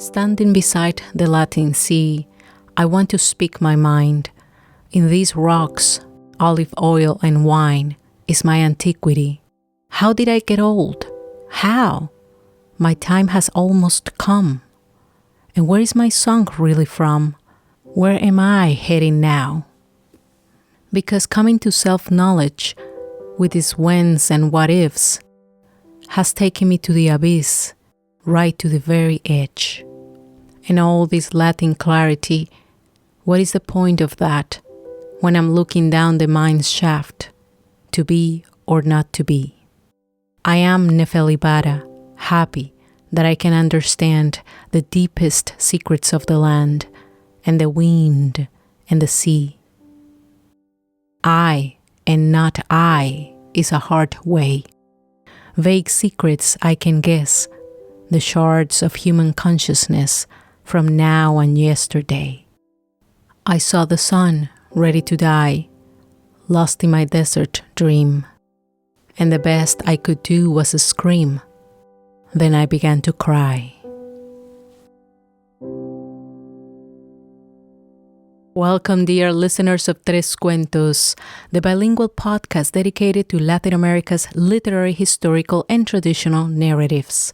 Standing beside the Latin Sea, I want to speak my mind. In these rocks, olive oil and wine is my antiquity. How did I get old? How? My time has almost come. And where is my song really from? Where am I heading now? Because coming to self-knowledge with its whens and what-ifs has taken me to the abyss, right to the very edge. And all this Latin clarity, what is the point of that when I'm looking down the mind's shaft, to be or not to be? I am Nefelibara, happy that I can understand the deepest secrets of the land and the wind and the sea. I and not I is a hard way. Vague secrets I can guess, the shards of human consciousness from now and yesterday. I saw the sun ready to die, lost in my desert dream, and the best I could do was scream. Then I began to cry. Welcome, dear listeners of Tres Cuentos, the bilingual podcast dedicated to Latin America's literary, historical, and traditional narratives.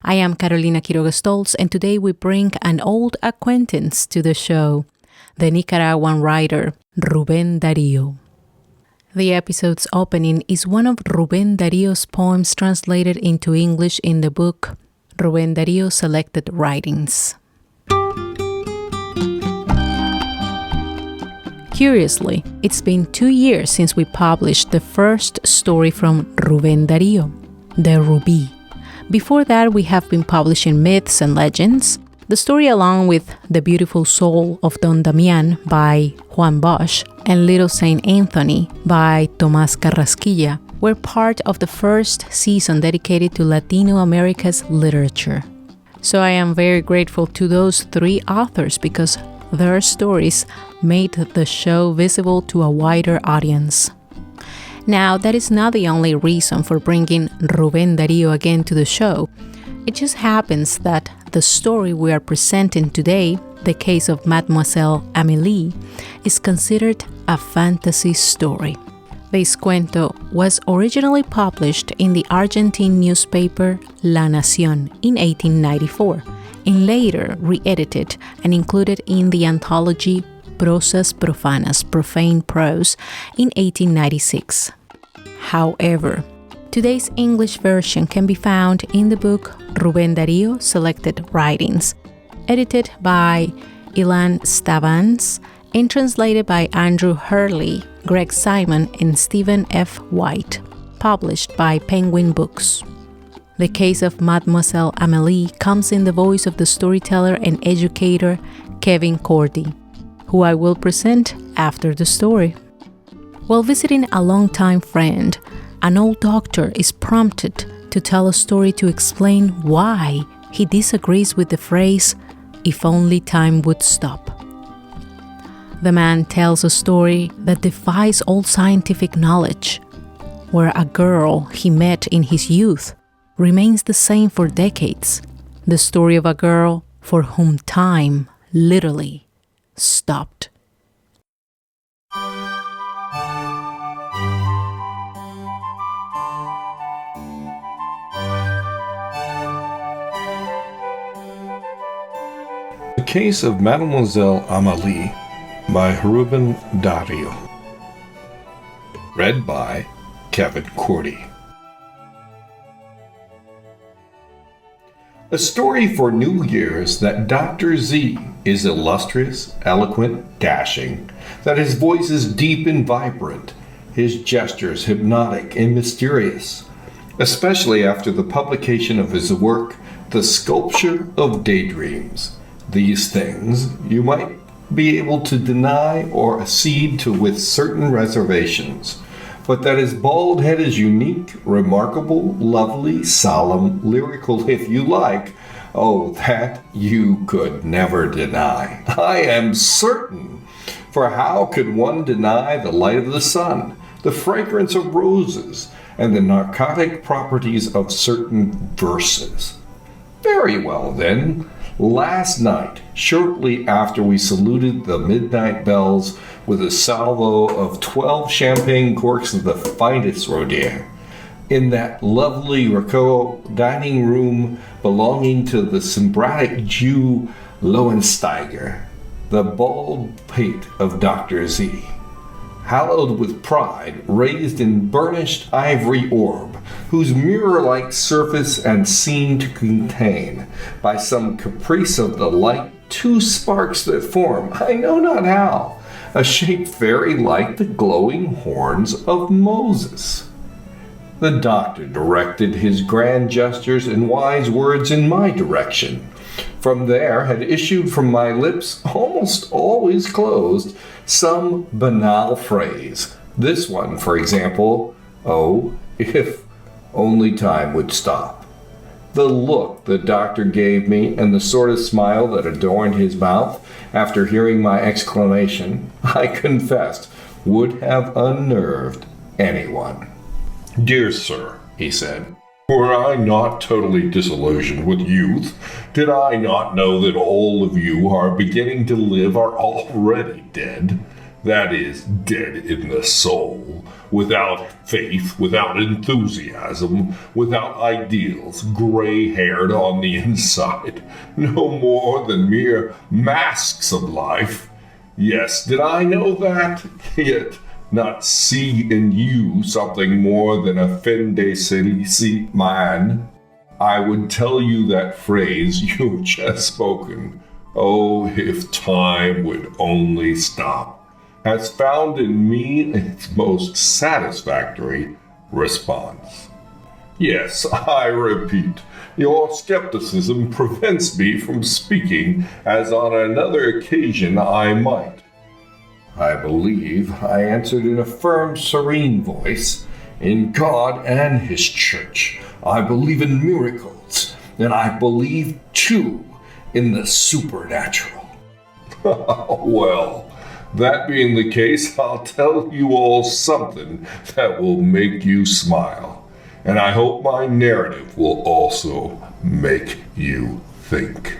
I am Carolina Quiroga Stoltz, and today we bring an old acquaintance to the show, the Nicaraguan writer Rubén Dario. The episode's opening is one of Rubén Dario's poems translated into English in the book Rubén Dario Selected Writings. Curiously, it's been 2 years since we published the first story from Rubén Dario, The Ruby. Before that, we have been publishing Myths and Legends. The story, along with The Beautiful Soul of Don Damian by Juan Bosch and Little Saint Anthony by Tomás Carrasquilla, were part of the first season dedicated to Latino America's literature. So I am very grateful to those 3 authors because their stories made the show visible to a wider audience. Now, that is not the only reason for bringing Rubén Dario again to the show. It just happens that the story we are presenting today, the case of Mademoiselle Amelie, is considered a fantasy story. This cuento was originally published in the Argentine newspaper La Nación in 1894 and later re-edited and included in the anthology Prosas Profanas, Profane Prose, in 1896. However, today's English version can be found in the book Rubén Dario Selected Writings, edited by Ilan Stavans and translated by Andrew Hurley, Greg Simon, and Stephen F. White, published by Penguin Books. The case of Mademoiselle Amelie comes in the voice of the storyteller and educator Kevin Cordy, who I will present after the story. While visiting a longtime friend, an old doctor is prompted to tell a story to explain why he disagrees with the phrase, "if only time would stop." The man tells a story that defies all scientific knowledge, where a girl he met in his youth remains the same for decades. The story of a girl for whom time literally stopped. The Case of Mademoiselle Amelie by Rubén Dario. Read by Kevin Cordy. A story for New Year's that Dr. Z is illustrious, eloquent, dashing, that his voice is deep and vibrant, his gestures hypnotic and mysterious, especially after the publication of his work, The Sculpture of Daydreams. These things you might be able to deny or accede to with certain reservations, but that his bald head is unique, remarkable, lovely, solemn, lyrical, if you like, oh, that you could never deny. I am certain, for how could one deny the light of the sun, the fragrance of roses, and the narcotic properties of certain verses? Very well, then, Last night, shortly after we saluted the midnight bells with a salvo of 12 champagne corks of the finest Rodier, in that lovely Rococo dining room belonging to the Symbratic Jew Lohensteiger, the bald pate of Dr. Z, hallowed with pride, raised in burnished ivory orb, whose mirror-like surface and seen to contain, by some caprice of the light, two sparks that form, I know not how, a shape very like the glowing horns of Moses. The doctor directed his grand gestures and wise words in my direction. From there had issued from my lips, almost always closed, some banal phrase. This one, for example, oh, if only time would stop. The look the doctor gave me and the sort of smile that adorned his mouth after hearing my exclamation, I confessed, would have unnerved anyone. Dear sir, he said, were I not totally disillusioned with youth, did I not know that all of you are beginning to live are already dead? That is, dead in the soul, without faith, without enthusiasm, without ideals, gray-haired on the inside, no more than mere masks of life. Yes, did I know that? Yet not see in you something more than a fin de siècle man. I would tell you that phrase you've just spoken, oh, if time would only stop, has found in me its most satisfactory response. Yes, I repeat, your skepticism prevents me from speaking as on another occasion I might. I believe, I answered in a firm, serene voice, in God and His Church. I believe in miracles, and I believe, too, in the supernatural. Well, that being the case, I'll tell you all something that will make you smile, and I hope my narrative will also make you think.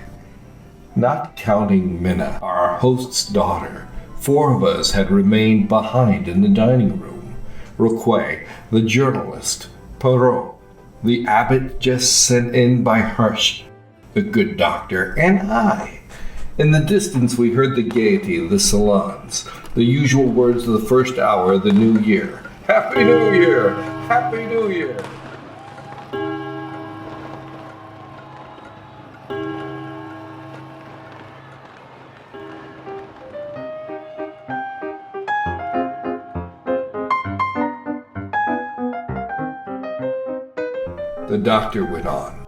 Not counting Minna, our host's daughter, 4 of us had remained behind in the dining room. Roquet, the journalist, Perrault, the abbot just sent in by Hirsch, the good doctor, and I. In the distance we heard the gaiety of the salons, the usual words of the first hour of the new year. Happy New Year! Happy New Year! The doctor went on.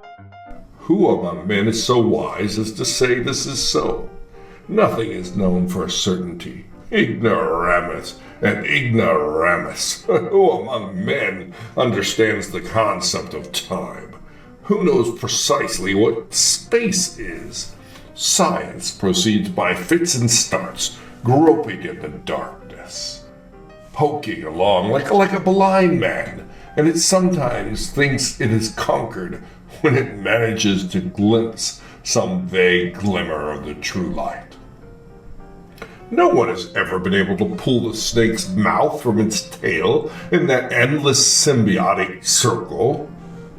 Who among men is so wise as to say this is so? Nothing is known for certainty. Ignoramus and ignoramus. Who among men understands the concept of time? Who knows precisely what space is? Science proceeds by fits and starts, groping in the darkness, poking along like a blind man, and it sometimes thinks it is conquered when it manages to glimpse some vague glimmer of the true light. No one has ever been able to pull the snake's mouth from its tail in that endless symbiotic circle.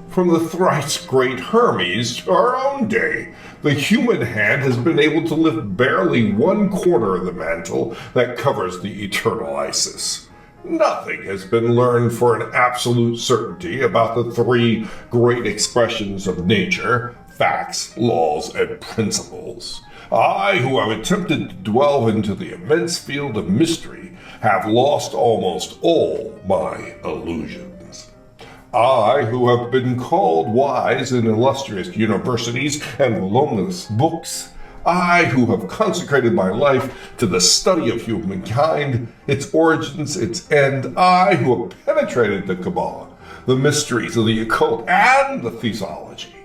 From the thrice great Hermes to our own day, the human hand has been able to lift barely one corner of the mantle that covers the eternal Isis. Nothing has been learned for an absolute certainty about the 3 great expressions of nature, facts, laws, and principles. I, who have attempted to delve into the immense field of mystery, have lost almost all my illusions. I, who have been called wise in illustrious universities and voluminous books, I, who have consecrated my life to the study of humankind, its origins, its end, I, who have penetrated the Kabbalah, the mysteries of the occult, and the theology,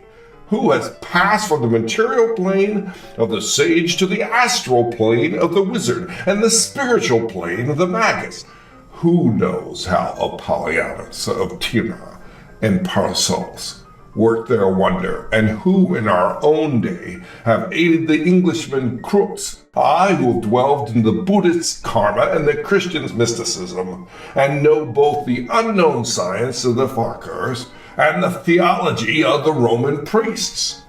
who has passed from the material plane of the sage to the astral plane of the wizard and the spiritual plane of the magus. Who knows how Apollonius of Tyre and Paracelsus worked their wonder, and who in our own day have aided the Englishman crooks, I who have dwelled in the Buddhist karma and the Christian's mysticism, and know both the unknown science of the fakirs and the theology of the Roman priests.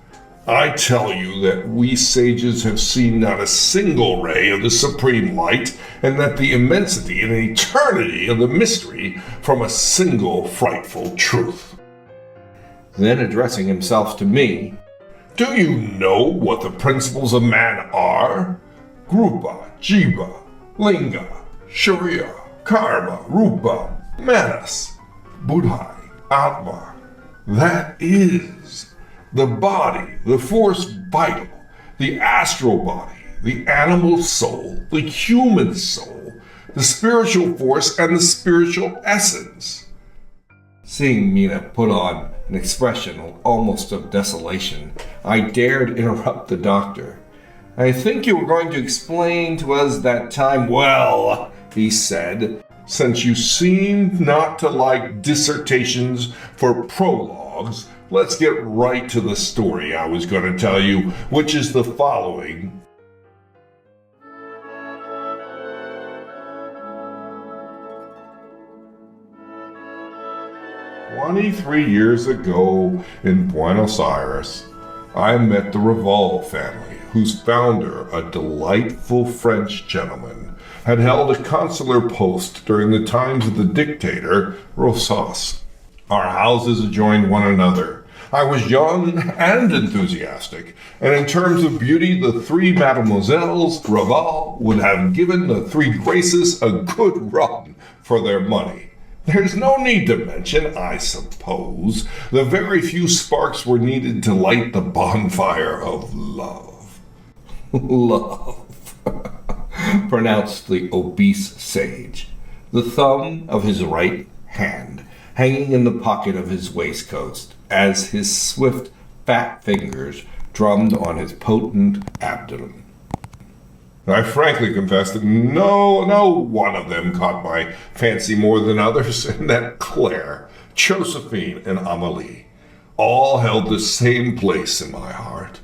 I tell you that we sages have seen not a single ray of the supreme light, and that the immensity and eternity of the mystery from a single frightful truth. Then addressing himself to me, Do you know what the principles of man are? Grupa, Jiva, Linga, Sharia, Karma, Rupa, Manas, Buddhai, Atma. That is the body, the force vital, the astral body, the animal soul, the human soul, the spiritual force, and the spiritual essence. Seeing Mina put on an expression almost of desolation, I dared interrupt the doctor. I think you were going to explain to us that time. Well, He said, since you seem not to like dissertations for prologues, let's get right to the story I was going to tell you, which is the following. 23 years ago in Buenos Aires, I met the Reval family, whose founder, a delightful French gentleman, had held a consular post during the times of the dictator Rosas. Our houses adjoined one another. I was young and enthusiastic, and in terms of beauty, the three Mademoiselles Reval would have given the three Graces a good run for their money. There's no need to mention, I suppose, the very few sparks were needed to light the bonfire of love. Love, pronounced the obese sage, the thumb of his right hand hanging in the pocket of his waistcoat as his swift, fat fingers drummed on his potent abdomen. I frankly confess that no one of them caught my fancy more than others, and that Claire, Josephine, and Amelie all held the same place in my heart.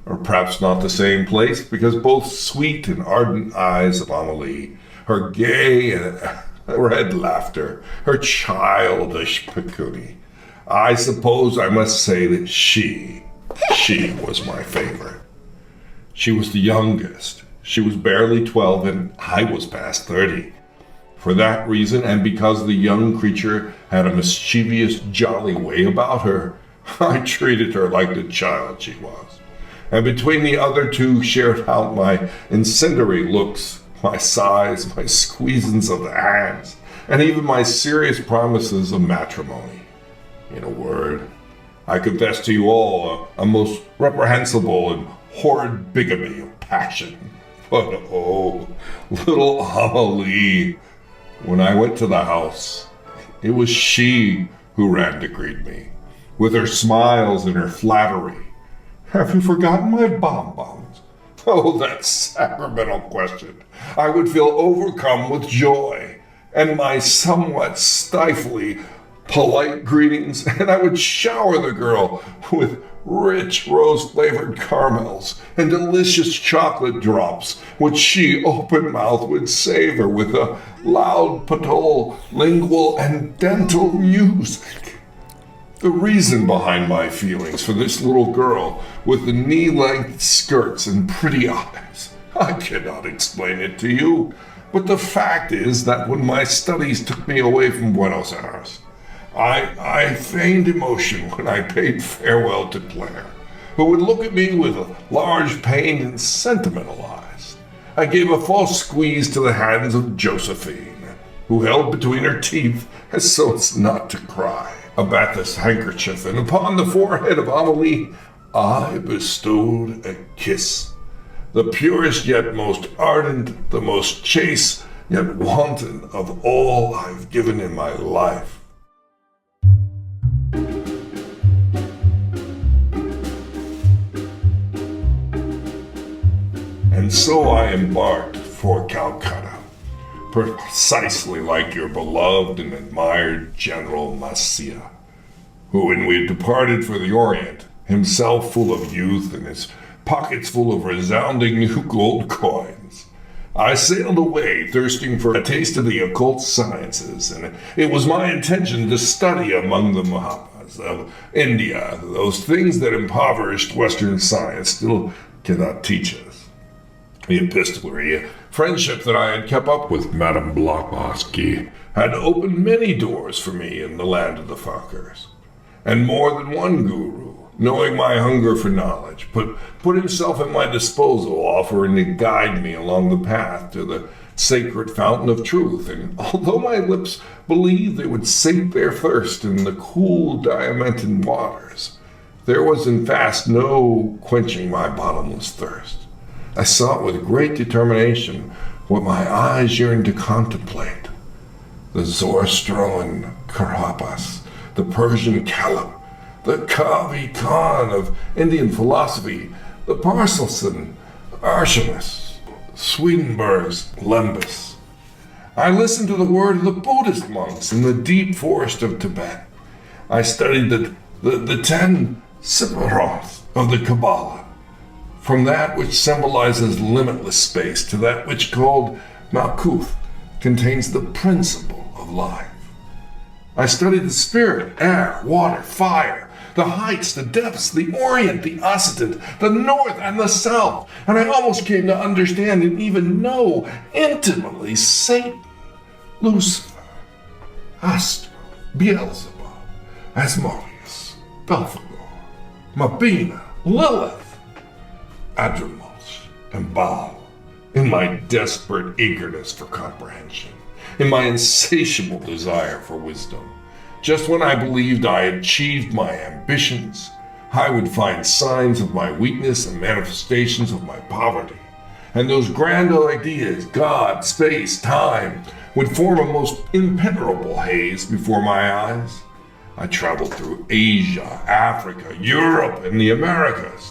Or perhaps not the same place, because both sweet and ardent eyes of Amelie, her gay and red laughter, her childish pecuny, I suppose I must say that she was my favorite. She was the youngest. She was barely 12 and I was past 30. For that reason, and because the young creature had a mischievous, jolly way about her, I treated her like the child she was. And between the other two shared out my incendiary looks, my sighs, my squeezings of the hands, and even my serious promises of matrimony. In a word, I confess to you all a most reprehensible and horrid bigamy of passion. But oh, little Amelie, when I went to the house, it was she who ran to greet me, with her smiles and her flattery. Have you forgotten my bonbons? Oh, that sacramental question. I would feel overcome with joy, and my somewhat stifling, polite greetings, and I would shower the girl with rich rose-flavored caramels and delicious chocolate drops, which she, open-mouthed, would savor with a loud patol, lingual, and dental music. The reason behind my feelings for this little girl with the knee-length skirts and pretty eyes, I cannot explain it to you, but the fact is that when my studies took me away from Buenos Aires, I feigned emotion when I bade farewell to Claire, who would look at me with large, pained, and sentimental eyes. I gave a false squeeze to the hands of Josephine, who held between her teeth, as so as not to cry, a bathos handkerchief, and upon the forehead of Amelie I bestowed a kiss, the purest yet most ardent, the most chaste yet wanton of all I've given in my life. And so I embarked for Calcutta, precisely like your beloved and admired General Masia, who, when we departed for the Orient, himself full of youth and his pockets full of resounding new gold coins, I sailed away thirsting for a taste of the occult sciences, and it was my intention to study among the Mahapas of India those things that impoverished Western science still cannot teach us. The epistolary friendship that I had kept up with Madame Blavatsky had opened many doors for me in the land of the Fakirs, and more than one guru, knowing my hunger for knowledge, put himself at my disposal, offering to guide me along the path to the sacred fountain of truth. And although my lips believed they would sate their thirst in the cool diamantin waters, there was in fact no quenching my bottomless thirst. I sought with great determination what my eyes yearned to contemplate: the Zoroastrian Carapas, the Persian Caliph, the Kavi Khan of Indian philosophy, the Paracelsian Artemis, Swedenborg's Lembas. I listened to the word of the Buddhist monks in the deep forest of Tibet. I studied the 10 Sephiroth of the Kabbalah, from that which symbolizes limitless space to that which, called Malkuth, contains the principle of life. I studied the spirit, air, water, fire, the heights, the depths, the Orient, the Occident, the North, and the South, and I almost came to understand and even know intimately Satan, Lucifer, Astro, Beelzebub, Asmodeus, Belphegor, Mabina, Lilith, Adramulch, and Baal, in my desperate eagerness for comprehension, in my insatiable desire for wisdom. Just when I believed I had achieved my ambitions, I would find signs of my weakness and manifestations of my poverty. And those grand ideas, God, space, time, would form a most impenetrable haze before my eyes. I traveled through Asia, Africa, Europe, and the Americas.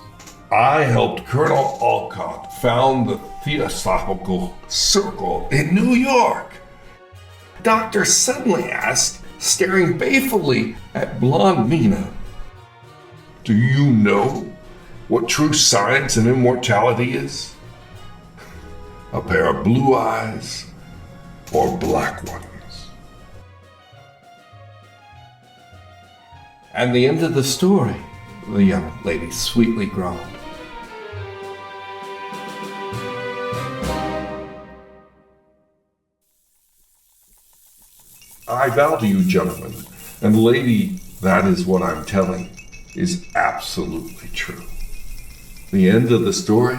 I helped Colonel Alcott found the Theosophical Circle in New York. Doctor suddenly asked, staring balefully at blonde Mina, "Do you know what true science and immortality is? A pair of blue eyes or black ones?" And the end of the story, the young lady sweetly groaned. I vow to you, gentlemen, and lady, that is what I'm telling, is absolutely true. The end of the story?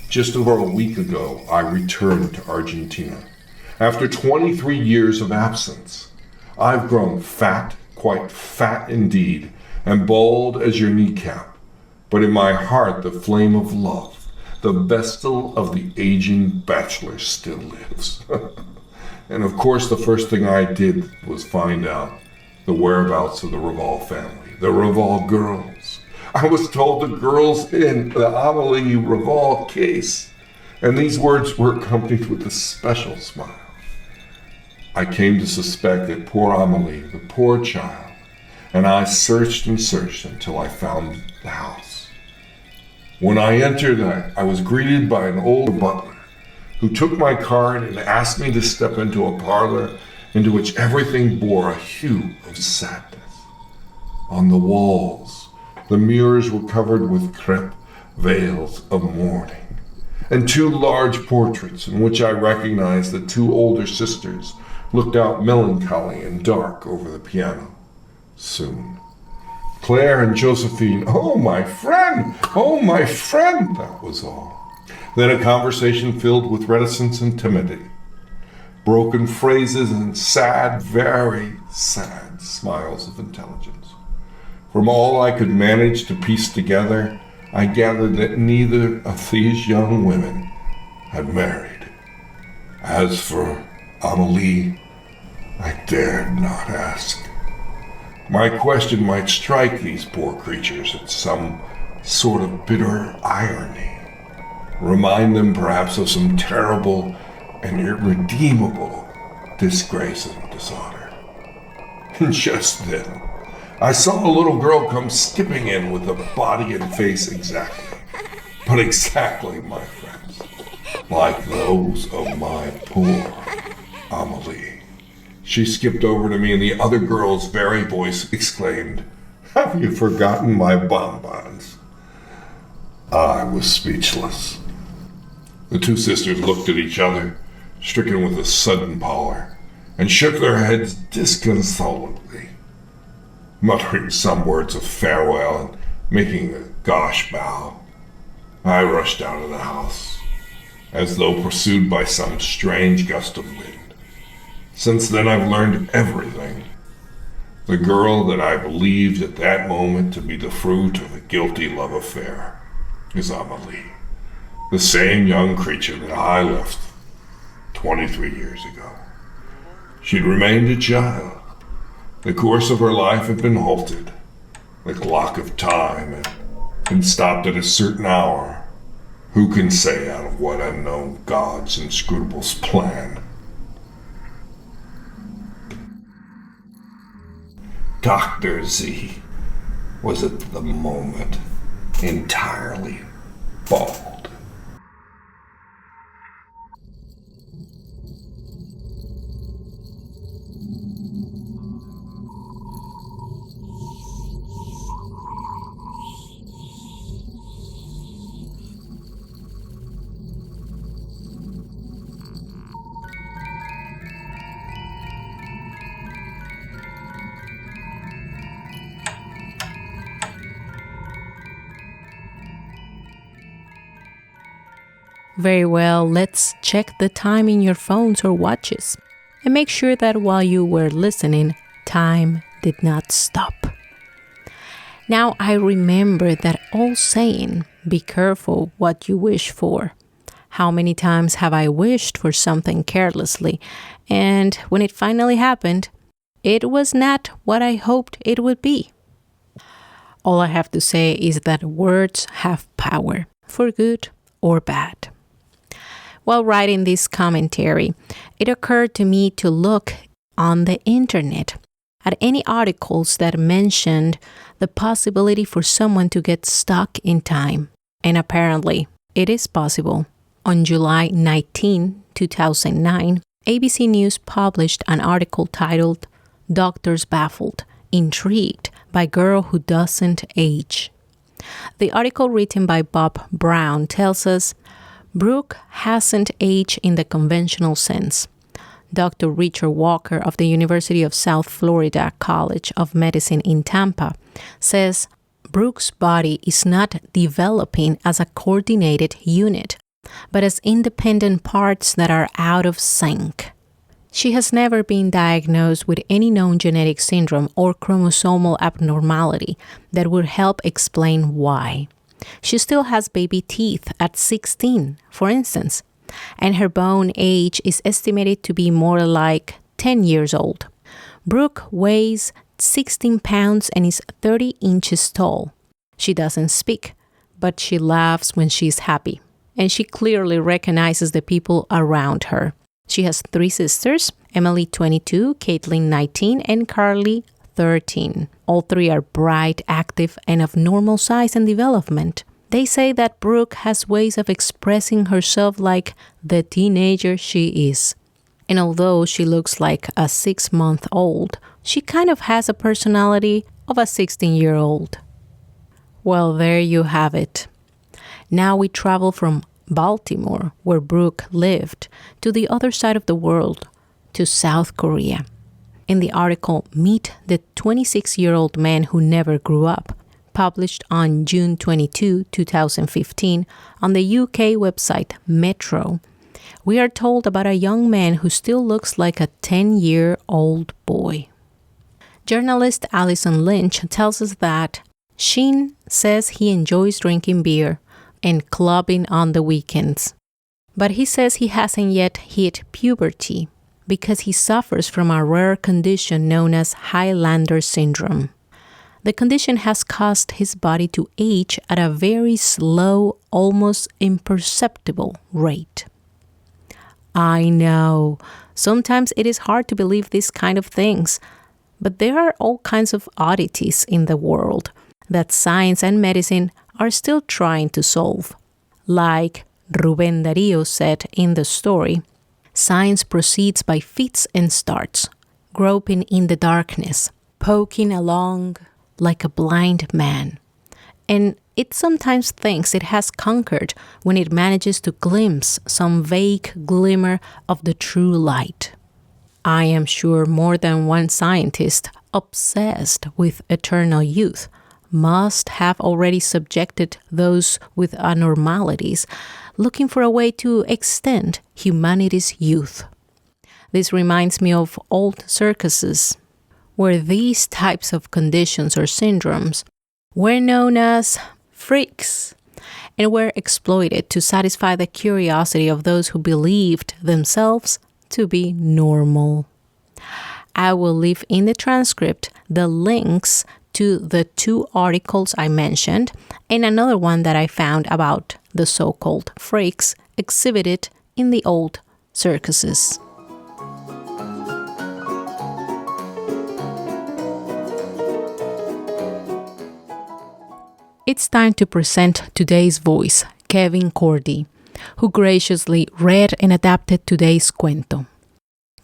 Just over a week ago, I returned to Argentina. After 23 years of absence, I've grown fat, quite fat indeed, and bald as your kneecap. But in my heart, the flame of love, the vestal of the aging bachelor, still lives. And of course, the first thing I did was find out the whereabouts of the Raval family, the Raval girls. I was told the girls in the Amelie Raval case, and these words were accompanied with a special smile. I came to suspect that poor Amelie, the poor child, and I searched and searched until I found the house. When I entered, I was greeted by an old butler who took my card and asked me to step into a parlor into which everything bore a hue of sadness. On the walls, the mirrors were covered with crepe veils of mourning, and two large portraits in which I recognized the two older sisters looked out melancholy and dark over the piano. Soon, Claire and Josephine, "Oh, my friend! Oh, my friend!" That was all. Then a conversation filled with reticence and timidity, broken phrases and sad, very sad smiles of intelligence. From all I could manage to piece together, I gathered that neither of these young women had married. As for Amelie, I dared not ask. My question might strike these poor creatures at some sort of bitter irony, remind them perhaps of some terrible and irredeemable disgrace and dishonor. And just then, I saw a little girl come skipping in with a body and face exactly, but exactly, my friends, like those of my poor Amelie. She skipped over to me, and the other girl's very voice exclaimed, "Have you forgotten my bonbons?" I was speechless. The two sisters looked at each other, stricken with a sudden pallor, and shook their heads disconsolately. Muttering some words of farewell and making a gauche bow, I rushed out of the house, as though pursued by some strange gust of wind. Since then I've learned everything. The girl that I believed at that moment to be the fruit of a guilty love affair is Amelie, the same young creature that I left 23 years ago. She'd remained a child. The course of her life had been halted. The clock of time had been stopped at a certain hour. Who can say out of what unknown God's inscrutable plan? Dr. Z was at the moment entirely bald. Very well, let's check the time in your phones or watches and make sure that while you were listening, time did not stop. Now I remember that old saying, be careful what you wish for. How many times have I wished for something carelessly, and when it finally happened, it was not what I hoped it would be. All I have to say is that words have power, for good or bad. While writing this commentary, it occurred to me to look on the internet at any articles that mentioned the possibility for someone to get stuck in time. And apparently, it is possible. On July 19, 2009, ABC News published an article titled, "Doctors Baffled, Intrigued by Girl Who Doesn't Age." The article written by Bob Brown tells us, Brooke hasn't aged in the conventional sense. Dr. Richard Walker of the University of South Florida College of Medicine in Tampa says Brooke's body is not developing as a coordinated unit, but as independent parts that are out of sync. She has never been diagnosed with any known genetic syndrome or chromosomal abnormality that would help explain why. She still has baby teeth at 16, for instance, and her bone age is estimated to be more like 10 years old. Brooke weighs 16 pounds and is 30 inches tall. She doesn't speak, but she laughs when she's happy, and she clearly recognizes the people around her. She has 3 sisters, Amelie 22, Caitlin 19, and Carly 13. All 3 are bright, active, and of normal size and development. They say that Brooke has ways of expressing herself like the teenager she is. And although she looks like a 6-month-old, she kind of has a personality of a 16-year-old. Well, there you have it. Now we travel from Baltimore, where Brooke lived, to the other side of the world, to South Korea. In the article, Meet the 26-year-old Man Who Never Grew Up, published on June 22, 2015, on the UK website Metro, we are told about a young man who still looks like a 10-year-old boy. Journalist Alison Lynch tells us that Sheen says he enjoys drinking beer and clubbing on the weekends, but he says he hasn't yet hit puberty because he suffers from a rare condition known as Highlander syndrome. The condition has caused his body to age at a very slow, almost imperceptible rate. I know, sometimes it is hard to believe these kind of things, But there are all kinds of oddities in the world that science and medicine are still trying to solve. Like Rubén Dario said in the story, science proceeds by fits and starts, groping in the darkness, poking along like a blind man. And it sometimes thinks it has conquered when it manages to glimpse some vague glimmer of the true light. I am sure more than one scientist obsessed with eternal youth must have already subjected those with abnormalities looking for a way to extend humanity's youth. This reminds me of old circuses, where these types of conditions or syndromes were known as freaks and were exploited to satisfy the curiosity of those who believed themselves to be normal. I will leave in the transcript the links to the 2 articles I mentioned and another one that I found about the so-called freaks exhibited in the old circuses. It's time to present today's voice, Kevin Cordy, who graciously read and adapted today's cuento.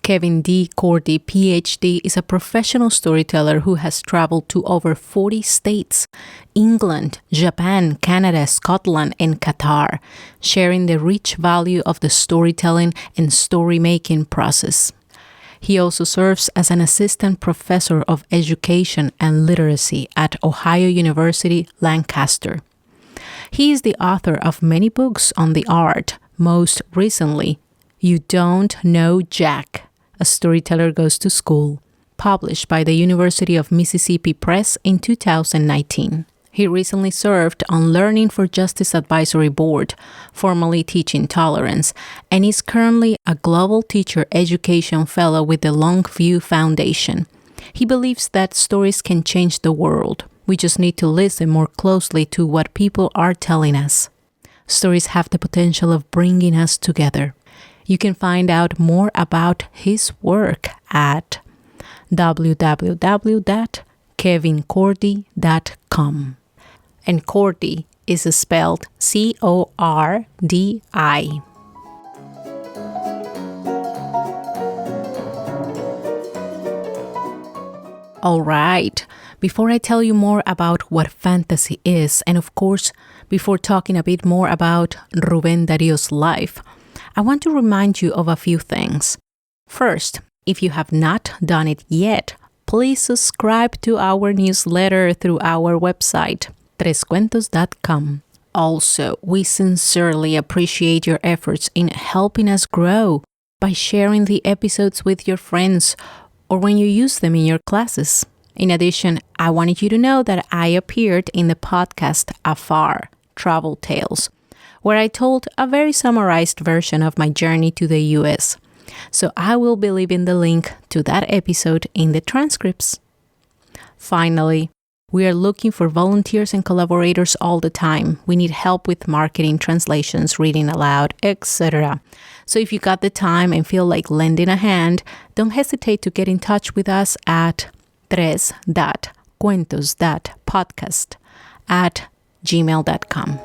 Kevin D. Cordy, PhD, is a professional storyteller who has traveled to over 40 states, England, Japan, Canada, Scotland, and Qatar, sharing the rich value of the storytelling and story-making process. He also serves as an assistant professor of education and literacy at Ohio University, Lancaster. He is the author of many books on the art, most recently, You Don't Know Jack, A Storyteller Goes to School, published by the University of Mississippi Press in 2019. He recently served on Learning for Justice Advisory Board, formerly Teaching Tolerance, and is currently a Global Teacher Education Fellow with the Longview Foundation. He believes that stories can change the world. We just need to listen more closely to what people are telling us. Stories have the potential of bringing us together. You can find out more about his work at www.kevincordy.com. And Cordy is spelled C-O-R-D-I. All right, before I tell you more about what fantasy is, and of course, before talking a bit more about Rubén Dario's life, I want to remind you of a few things. First, if you have not done it yet, please subscribe to our newsletter through our website, trescuentos.com. Also, we sincerely appreciate your efforts in helping us grow by sharing the episodes with your friends or when you use them in your classes. In addition, I wanted you to know that I appeared in the podcast Afar, Travel Tales, where I told a very summarized version of my journey to the US. So I will be leaving the link to that episode in the transcripts. Finally, we are looking for volunteers and collaborators all the time. We need help with marketing, translations, reading aloud, etc. So if you got the time and feel like lending a hand, don't hesitate to get in touch with us at tres.cuentos.podcast@gmail.com.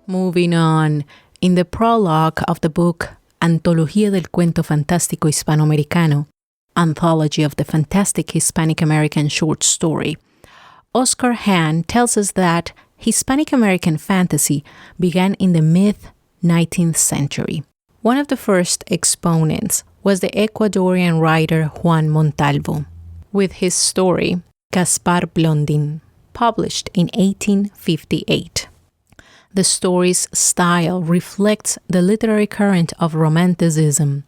Moving on, in the prologue of the book Antología del Cuento Fantástico Hispanoamericano, Anthology of the Fantastic Hispanic American Short Story, Oscar Hahn tells us that Hispanic American fantasy began in the mid-19th century. One of the first exponents was the Ecuadorian writer Juan Montalvo, with his story Gaspar Blondin, published in 1858. The story's style reflects the literary current of Romanticism.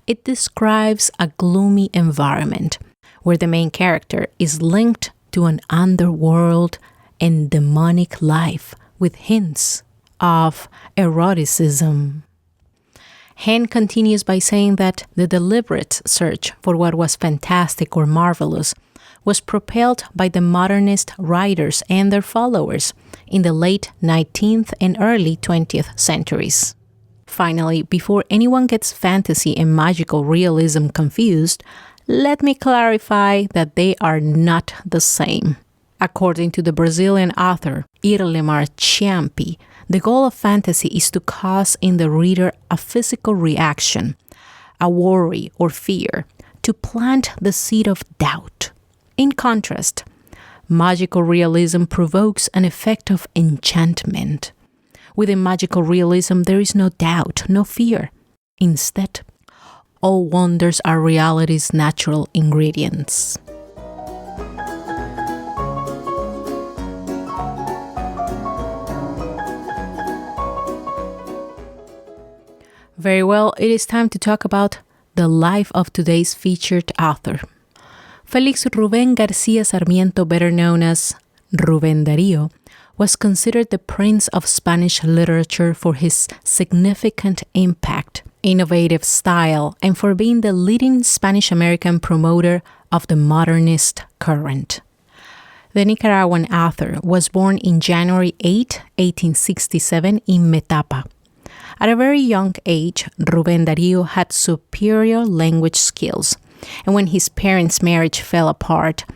It describes a gloomy environment where the main character is linked to an underworld and demonic life with hints of eroticism. Hahn continues by saying that the deliberate search for what was fantastic or marvelous was propelled by the modernist writers and their followers in the late 19th and early 20th centuries. Finally, before anyone gets fantasy and magical realism confused, let me clarify that they are not the same. According to the Brazilian author Irlemar Ciampi, the goal of fantasy is to cause in the reader a physical reaction, a worry or fear, to plant the seed of doubt. In contrast, magical realism provokes an effect of enchantment. Within magical realism, there is no doubt, no fear. Instead, all wonders are reality's natural ingredients. Very well, it is time to talk about the life of today's featured author. Félix Rubén García Sarmiento, better known as Rubén Darío, was considered the prince of Spanish literature for his significant impact, innovative style, and for being the leading Spanish-American promoter of the modernist current. The Nicaraguan author was born in January 8, 1867 in Metapa. At a very young age, Rubén Darío had superior language skills, and when his parents' marriage fell apart,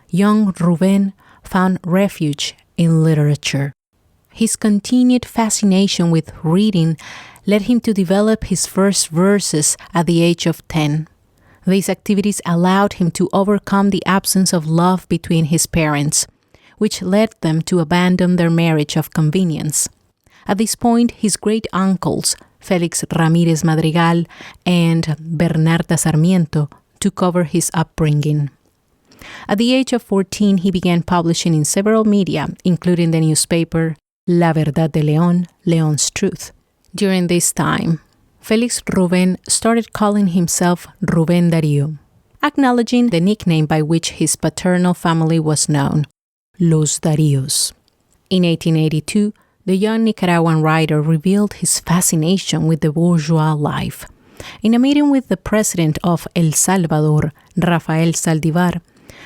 young Rubén found refuge in literature. His continued fascination with reading led him to develop his first verses at the age of 10. These activities allowed him to overcome the absence of love between his parents, which led them to abandon their marriage of convenience. At this point, his great-uncles, Félix Ramírez Madrigal and Bernarda Sarmiento, took over his upbringing. At the age of 14, he began publishing in several media, including the newspaper La Verdad de León, León's Truth. During this time, Félix Rubén started calling himself Rubén Darío, acknowledging the nickname by which his paternal family was known, Los Daríos. In 1882, the young Nicaraguan writer revealed his fascination with the bourgeois life. In a meeting with the president of El Salvador, Rafael Saldivar,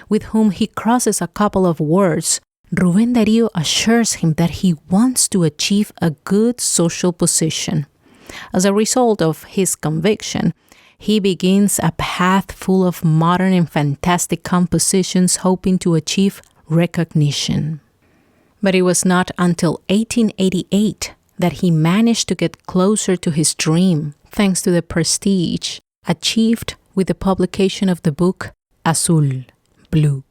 with whom he crosses a couple of words, Rubén Darío assures him that he wants to achieve a good social position. As a result of his conviction, he begins a path full of modern and fantastic compositions hoping to achieve recognition. But it was not until 1888 that he managed to get closer to his dream, thanks to the prestige achieved with the publication of the book Azul, Blue.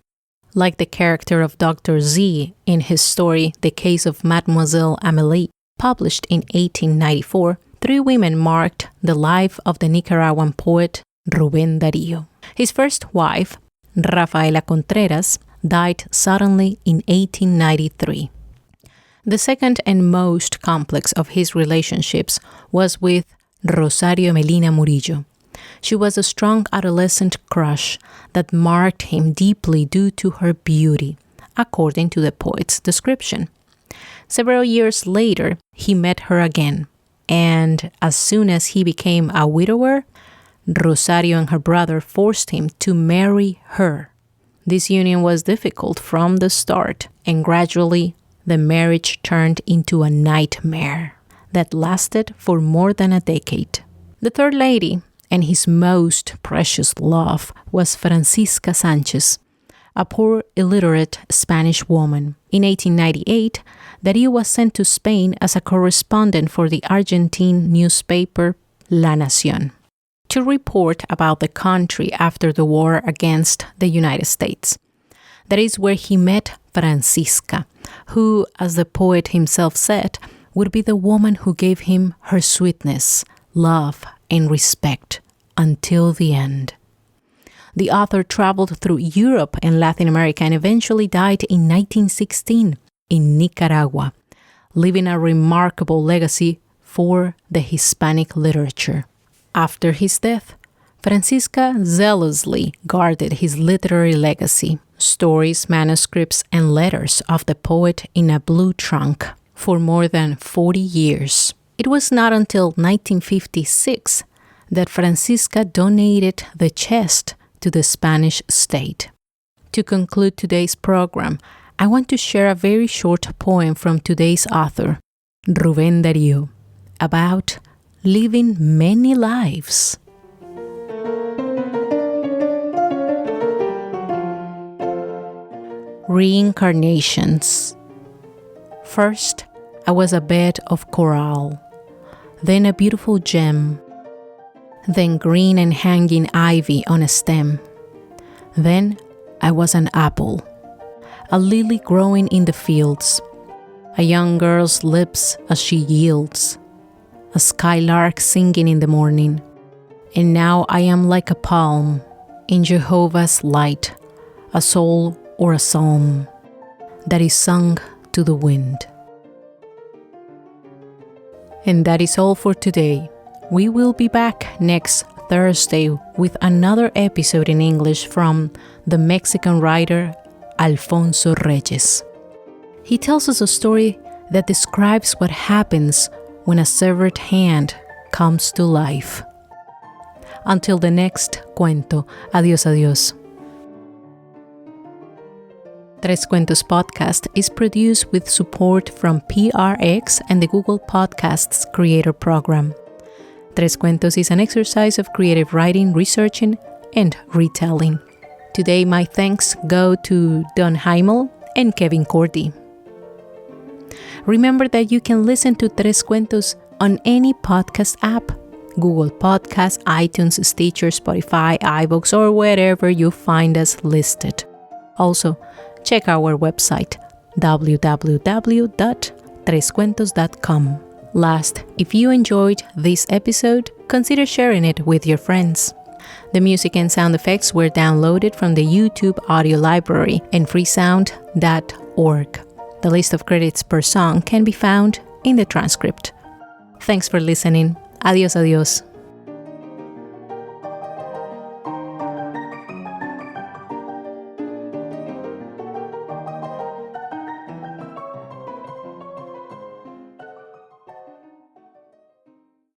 Like the character of Dr. Z in his story The Case of Mademoiselle Amelie, published in 1894, 3 women marked the life of the Nicaraguan poet Rubén Darío. His first wife, Rafaela Contreras, died suddenly in 1893. The second and most complex of his relationships was with Rosario Melina Murillo. She was a strong adolescent crush that marked him deeply due to her beauty, according to the poet's description. Several years later, he met her again, and as soon as he became a widower, Rosario and her brother forced him to marry her. This union was difficult from the start, and gradually the marriage turned into a nightmare that lasted for more than a decade. The third lady, and his most precious love, was Francisca Sanchez, a poor illiterate Spanish woman. In 1898, Darío was sent to Spain as a correspondent for the Argentine newspaper La Nación to report about the country after the war against the United States. That is where he met Francisca, who, as the poet himself said, would be the woman who gave him her sweetness, love, and respect until the end. The author traveled through Europe and Latin America and eventually died in 1916 in Nicaragua, leaving a remarkable legacy for the Hispanic literature. After his death, Francisca zealously guarded his literary legacy, stories, manuscripts, and letters of the poet in a blue trunk for more than 40 years. It was not until 1956 that Francisca donated the chest to the Spanish state. To conclude today's program, I want to share a very short poem from today's author, Rubén Darío, about living many lives. Reincarnations. First, I was a bed of coral, then a beautiful gem, then green and hanging ivy on a stem. Then I was an apple, a lily growing in the fields, a young girl's lips as she yields, a skylark singing in the morning. And now I am like a palm in Jehovah's light, a soul or a psalm that is sung to the wind. And that is all for today. We will be back next Thursday with another episode in English from the Mexican writer Alfonso Reyes. He tells us a story that describes what happens when a severed hand comes to life. Until the next cuento, adiós, adiós. Tres Cuentos podcast is produced with support from PRX and the Google Podcasts Creator Program. Tres Cuentos is an exercise of creative writing, researching, and retelling. Today, my thanks go to Don Heimel and Kevin Cordy. Remember that you can listen to Tres Cuentos on any podcast app, Google Podcasts, iTunes, Stitcher, Spotify, iVoox, or wherever you find us listed. Also, check our website, www.trescuentos.com. Last, if you enjoyed this episode, consider sharing it with your friends. The music and sound effects were downloaded from the YouTube audio library and freesound.org. The list of credits per song can be found in the transcript. Thanks for listening. Adiós, adiós.